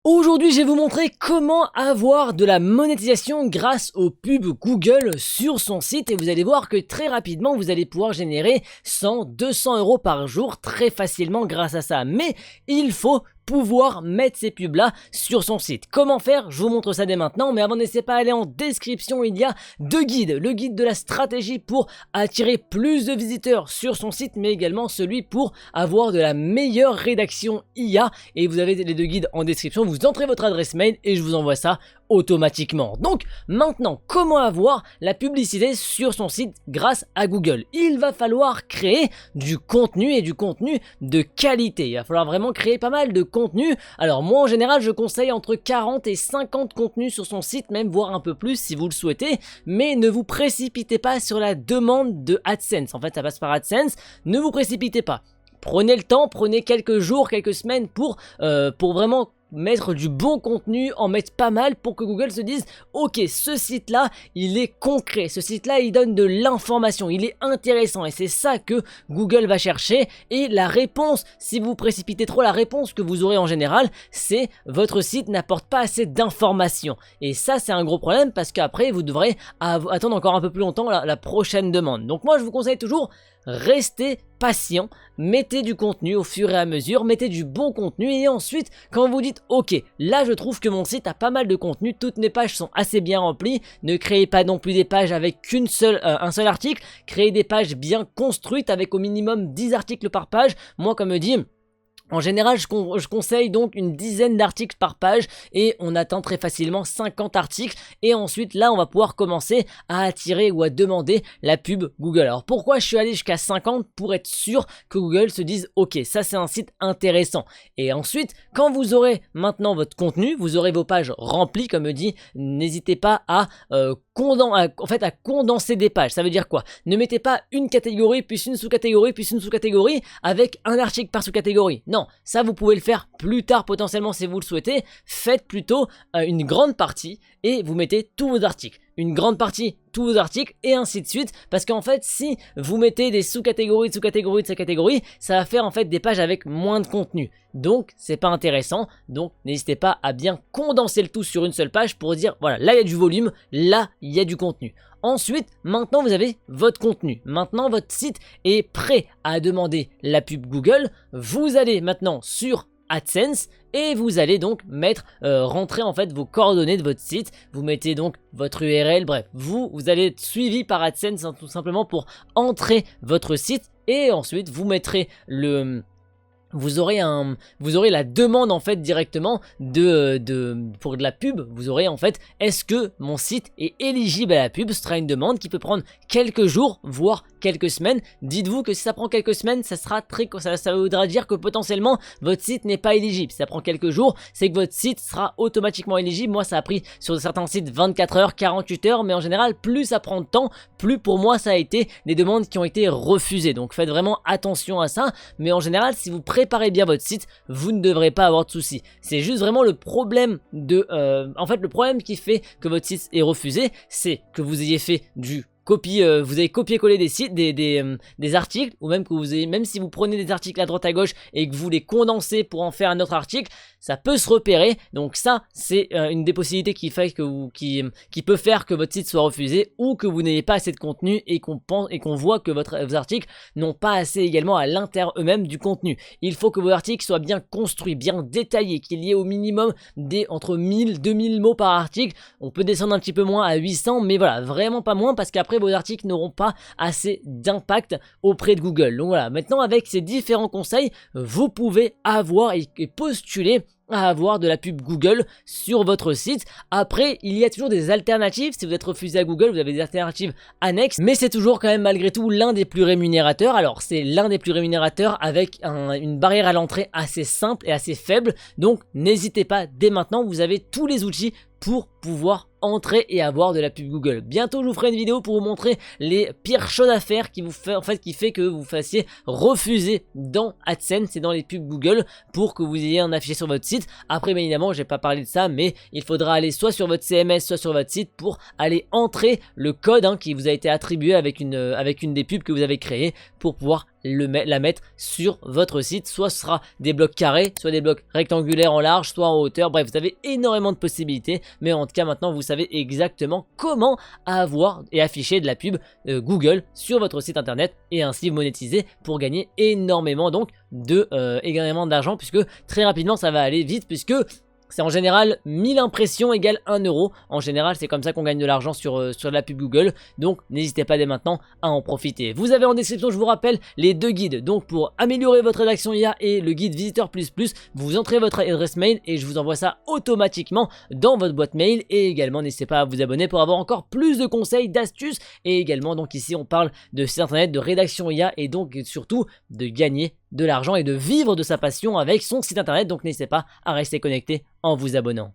Aujourd'hui, je vais vous montrer comment avoir de la monétisation grâce aux pubs Google sur son site et vous allez voir que très rapidement, vous allez pouvoir générer 100-200 euros par jour très facilement grâce à ça. Mais il faut pouvoir mettre ces pubs là sur son site. Comment faire? Je vous montre ça dès maintenant, mais avant n'hésitez pas à aller en description, il y a deux guides. Le guide de la stratégie pour attirer plus de visiteurs sur son site, mais également celui pour avoir de la meilleure rédaction IA. Et vous avez les deux guides en description, vous entrez votre adresse mail et je vous envoie ça automatiquement. Donc maintenant, comment avoir la publicité sur son site grâce à Google? Il va falloir créer du contenu et du contenu de qualité. Il va falloir vraiment créer pas mal de contenu. Alors moi en général je conseille entre 40 et 50 contenus sur son site, même voire un peu plus si vous le souhaitez, mais ne vous précipitez pas sur la demande de AdSense. En fait ça passe par AdSense, ne vous précipitez pas. Prenez le temps, prenez quelques jours, quelques semaines pour vraiment mettre du bon contenu, en mettre pas mal pour que Google se dise ok, ce site là il est concret, ce site là il donne de l'information, il est intéressant, et c'est ça que Google va chercher. Et la réponse, si vous précipitez trop, la réponse que vous aurez en général c'est votre site n'apporte pas assez d'informations, et ça c'est un gros problème parce qu'après vous devrez attendre encore un peu plus longtemps la prochaine demande. Donc moi je vous conseille toujours restez patient, mettez du contenu au fur et à mesure, mettez du bon contenu, et ensuite quand vous dites ok, là je trouve que mon site a pas mal de contenu, toutes mes pages sont assez bien remplies, ne créez pas non plus des pages avec un seul article, créez des pages bien construites avec au minimum 10 articles par page. Moi comme dit, en général, je conseille donc une dizaine d'articles par page et on atteint très facilement 50 articles, et ensuite là on va pouvoir commencer à attirer ou à demander la pub Google. Alors pourquoi je suis allé jusqu'à 50? Pour être sûr que Google se dise ok, ça c'est un site intéressant. Et ensuite quand vous aurez maintenant votre contenu, vous aurez vos pages remplies comme dit, n'hésitez pas à condenser des pages. Ça veut dire quoi? Ne mettez pas une catégorie, puis une sous-catégorie, puis une sous-catégorie avec un article par sous-catégorie. Non, ça vous pouvez le faire plus tard potentiellement si vous le souhaitez. Faites plutôt une grande partie et vous mettez tous vos articles. Une grande partie, tous vos articles, et ainsi de suite, parce qu'en fait si vous mettez des sous-catégories de sous-catégories de sous-catégories, ça va faire en fait des pages avec moins de contenu, donc c'est pas intéressant. Donc n'hésitez pas à bien condenser le tout sur une seule page pour dire voilà, là il y a du volume, là il y a du contenu. Ensuite, maintenant vous avez votre contenu, maintenant votre site est prêt à demander la pub Google. Vous allez maintenant sur AdSense et vous allez donc rentrer en fait vos coordonnées de votre site. Vous mettez donc votre URL, bref, vous allez être suivi par AdSense tout simplement pour entrer votre site, et ensuite vous mettrez vous aurez la demande en fait directement pour de la pub. Vous aurez en fait est-ce que mon site est éligible à la pub. Ce sera une demande qui peut prendre quelques jours voire quelques semaines. Dites-vous que si ça prend quelques semaines, ça voudra dire que potentiellement votre site n'est pas éligible. Si ça prend quelques jours, c'est que votre site sera automatiquement éligible. Moi ça a pris sur certains sites 24 heures, 48 heures, mais en général plus ça prend de temps, plus pour moi ça a été des demandes qui ont été refusées. Donc faites vraiment attention à ça, mais en général si vous préparez bien votre site, vous ne devrez pas avoir de soucis. C'est juste vraiment le problème le problème qui fait que votre site est refusé, c'est que vous ayez fait vous avez copié-collé des sites, des articles, ou même même si vous prenez des articles à droite à gauche et que vous les condensez pour en faire un autre article, ça peut se repérer. Donc ça c'est une des possibilités qui peut faire que votre site soit refusé, ou que vous n'ayez pas assez de contenu et qu'on voit que vos articles n'ont pas assez également à l'intérieur eux-mêmes du contenu. Il faut que vos articles soient bien construits, bien détaillés, qu'il y ait au minimum entre 1000-2000 mots par article. On peut descendre un petit peu moins à 800, mais voilà, vraiment pas moins, parce qu'après vos articles n'auront pas assez d'impact auprès de Google. Donc voilà, maintenant avec ces différents conseils, vous pouvez avoir et postuler à avoir de la pub Google sur votre site. Après, il y a toujours des alternatives. Si vous êtes refusé à Google, vous avez des alternatives annexes, mais c'est toujours quand même malgré tout l'un des plus rémunérateurs. Alors c'est l'un des plus rémunérateurs avec une barrière à l'entrée assez simple et assez faible. Donc n'hésitez pas dès maintenant, vous avez tous les outils pour pouvoir entrer et avoir de la pub Google. Bientôt je vous ferai une vidéo pour vous montrer les pires choses à faire qui fait que vous fassiez refuser dans AdSense et dans les pubs Google pour que vous ayez un affiché sur votre site. Après bien évidemment j'ai pas parlé de ça, mais il faudra aller soit sur votre CMS soit sur votre site pour aller entrer le code qui vous a été attribué avec une des pubs que vous avez créées pour pouvoir la mettre sur votre site. Soit ce sera des blocs carrés, soit des blocs rectangulaires en large, soit en hauteur. Bref, vous avez énormément de possibilités, mais en tout cas maintenant vous savez exactement comment avoir et afficher de la pub Google sur votre site internet et ainsi monétiser pour gagner énormément énormément d'argent, puisque très rapidement ça va aller vite, puisque c'est en général 1000 impressions égale 1 euro. En général, c'est comme ça qu'on gagne de l'argent sur la pub Google. Donc, n'hésitez pas dès maintenant à en profiter. Vous avez en description, je vous rappelle, les deux guides. Donc, pour améliorer votre rédaction IA et le guide Visiteur++, vous entrez votre adresse mail et je vous envoie ça automatiquement dans votre boîte mail. Et également, n'hésitez pas à vous abonner pour avoir encore plus de conseils, d'astuces. Et également, donc ici, on parle de site internet, de rédaction IA et donc surtout de gagner de l'argent et de vivre de sa passion avec son site internet. Donc n'hésitez pas à rester connecté en vous abonnant.